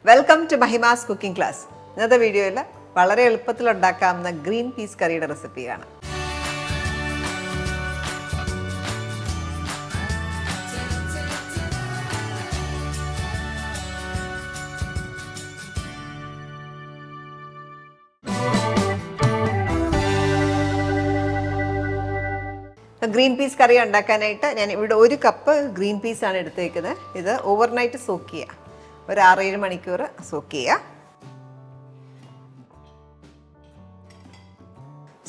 Welcome to Mahima's cooking class. ഇന്നത്തെ വീഡിയോയിൽ വളരെ എളുപ്പത്തിൽ ഉണ്ടാക്കാവുന്ന ഗ്രീൻ പീസ് കറിയുടെ റെസിപ്പി കാണാം. ഗ്രീൻ പീസ് കറി ഉണ്ടാക്കാനായിട്ട് ഞാൻ ഇവിടെ 1 കപ്പ് ഗ്രീൻ പീസാണ് എടുത്തേക്കുന്നത്. ഇത് ഓവർനൈറ്റ് സോക്ക് ചെയ്യുക, ഒരു 6-7 മണിക്കൂർ സോക്ക് ചെയ്യുക.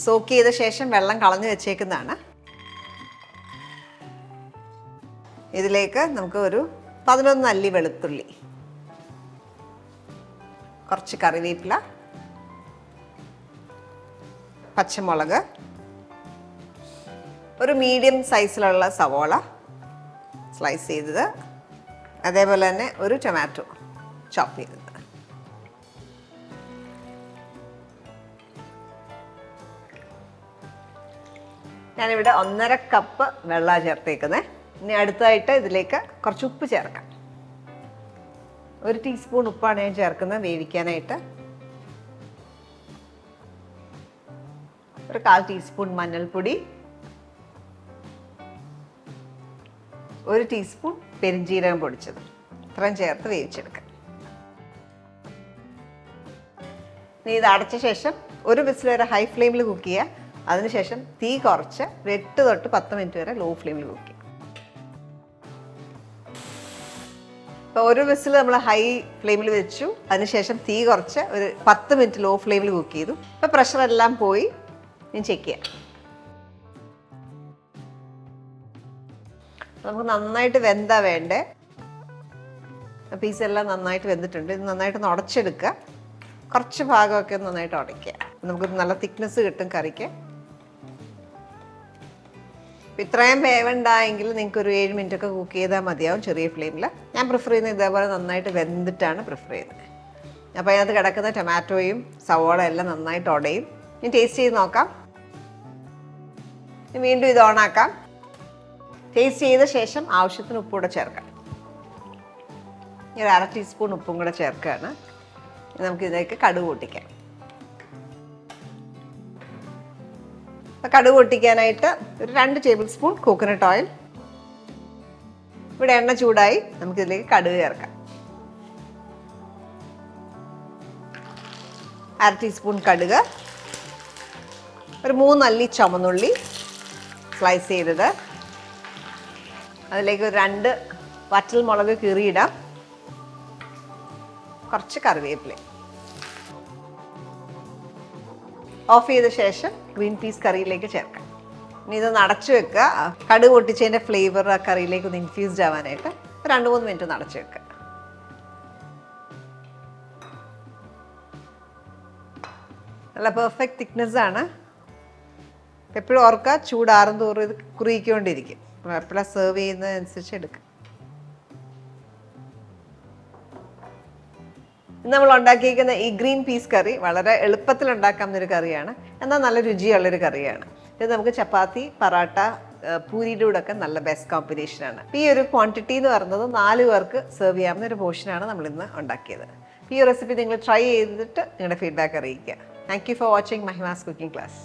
സോക്ക് ചെയ്ത ശേഷം വെള്ളം കളഞ്ഞു വെച്ചേക്കുന്നതാണ്. ഇതിലേക്ക് നമുക്ക് ഒരു 11 അല്ലി വെളുത്തുള്ളി, കുറച്ച് കറിവേപ്പില, പച്ചമുളക്, ഒരു മീഡിയം സൈസിലുള്ള സവോള സ്ലൈസ് ചെയ്തത്, അതേപോലെ തന്നെ ഒരു ടൊമാറ്റോ ചോപ്പ് ചെയ്തത്. ഞാനിവിടെ 1.5 കപ്പ് വെള്ളം ചേർത്തേക്കുന്നത്. ഇനി അടുത്തതായിട്ട് ഇതിലേക്ക് കുറച്ച് ഉപ്പ് ചേർക്കാം. 1 ടീസ്പൂൺ ഉപ്പാണ് ഞാൻ ചേർക്കുന്നത് വേവിക്കാനായിട്ട്. ഒരു 1/4 ടീസ്പൂൺ മഞ്ഞൾപ്പൊടി, 1 ടീസ്പൂൺ പെരിഞ്ജീരകം പൊടിച്ചത്, ഇത്രയും ചേർത്ത് വേവിച്ചെടുക്കാം. ഇനി ഇത് അടച്ച ശേഷം 1 വിസിൽ വരെ ഹൈ ഫ്ലെയിമിൽ കുക്ക് ചെയ്യുക. അതിനുശേഷം തീ കുറച്ച് 8 തൊട്ട് 10 മിനിറ്റ് വരെ ലോ ഫ്ലെയിമിൽ കുക്ക് ചെയ്യുക. ഇപ്പോൾ 1 വിസിൽ നമ്മൾ ഹൈ ഫ്ലെയിമിൽ വെച്ചു, അതിനുശേഷം തീ കുറച്ച് ഒരു 10 മിനിറ്റ് ലോ ഫ്ലെയിമിൽ കുക്ക് ചെയ്തു. ഇപ്പോൾ പ്രഷറെല്ലാം പോയി. ഇനി ചെക്ക് ചെയ്യാം. നമുക്ക് നന്നായിട്ട് വെന്താ വേണ്ടേ. പീസെല്ലാം നന്നായിട്ട് വെന്തിട്ടുണ്ട്. ഇത് നന്നായിട്ട് ഉടച്ചെടുക്കുക. കുറച്ച് ഭാഗമൊക്കെ നന്നായിട്ട് ഉടയ്ക്കുക. നമുക്ക് നല്ല തിക്നെസ് കിട്ടും കറിക്ക്. ഇത്രയും വേവണ്ടായെങ്കിൽ നിങ്ങൾക്ക് ഒരു 7 മിനിറ്റ് ഒക്കെ കുക്ക് ചെയ്താൽ മതിയാവും ചെറിയ ഫ്ലെയിമിൽ. ഞാൻ പ്രിഫർ ചെയ്യുന്നത് ഇതേപോലെ നന്നായിട്ട് വെന്തിട്ടാണ് പ്രിഫർ ചെയ്യുന്നത്. അപ്പോൾ അതിനകത്ത് കിടക്കുന്ന ടൊമാറ്റോയും സവോള എല്ലാം നന്നായിട്ട് ഉടയും. ഇനി ടേസ്റ്റ് ചെയ്ത് നോക്കാം. വീണ്ടും ഇത് ഓണാക്കാം. ടേസ്റ്റ് ചെയ്ത ശേഷം ആവശ്യത്തിന് ഉപ്പ് കൂടെ ചേർക്കാം. ഒരു 1/2 ടീസ്പൂൺ ഉപ്പും കൂടെ ചേർക്കുകയാണ്. നമുക്ക് ഇതിലേക്ക് കടുക് പൊട്ടിക്കാം. കടുക് പൊട്ടിക്കാനായിട്ട് ഒരു 2 ടേബിൾ സ്പൂൺ കോക്കനട്ട് ഓയിൽ. ഇവിടെ എണ്ണ ചൂടായി, നമുക്കിതിലേക്ക് കടുക് ചേർക്കാം. 1/2 ടീസ്പൂൺ കടുക്, ഒരു 3 അല്ലി ചുമന്നുള്ളി സ്ലൈസ് ചെയ്തത്, അതിലേക്ക് ഒരു 2 വറ്റൽ മുളക് കീറിയിടാം, കുറച്ച് കറിവേപ്പില. ഓഫ് ചെയ്ത ശേഷം ഗ്രീൻ പീസ് കറിയിലേക്ക് ചേർക്കാം. ഇനി ഇതൊന്ന് അടച്ചു വെക്കുക. കടുക് പൊട്ടിച്ചതിൻ്റെ ഫ്ലേവർ ആ കറിയിലേക്ക് ഒന്ന് ഇൻഫ്യൂസ്ഡ് ആവാനായിട്ട് 2-3 മിനിറ്റ് ഒന്ന് അടച്ചു വെക്കുക. നല്ല പെർഫെക്റ്റ് തിക്നെസ് ആണ്. എപ്പോഴും ഓർക്കുക, ചൂടാറും തോറും ഇത് കുറുകിക്കൊണ്ടിരിക്കും. എപ്പോഴാണ് സെർവ് ചെയ്യുന്നതനുസരിച്ച് എടുക്കുക. നമ്മൾ ഉണ്ടാക്കിയിരിക്കുന്ന ഈ ഗ്രീൻ പീസ് കറി വളരെ എളുപ്പത്തിൽ ഉണ്ടാക്കാവുന്നൊരു കറിയാണ്, എന്നാൽ നല്ല രുചിയുള്ളൊരു കറിയാണ്. ഇത് നമുക്ക് ചപ്പാത്തി, പറാട്ട, പൂരിയുടെ കൂടെ ഒക്കെ നല്ല ബെസ്റ്റ് കോമ്പിനേഷനാണ്. ഈ ഒരു ക്വാണ്ടിറ്റി എന്ന് പറയുന്നത് 4 പേർക്ക് സെർവ് ചെയ്യാവുന്ന ഒരു പോർഷനാണ് നമ്മളിന്ന് ഉണ്ടാക്കിയത്. ഈ റെസിപ്പി നിങ്ങൾ ട്രൈ ചെയ്തിട്ട് നിങ്ങളുടെ ഫീഡ്ബാക്ക് അറിയിക്കുക. Thank you for watching Mahima's cooking class.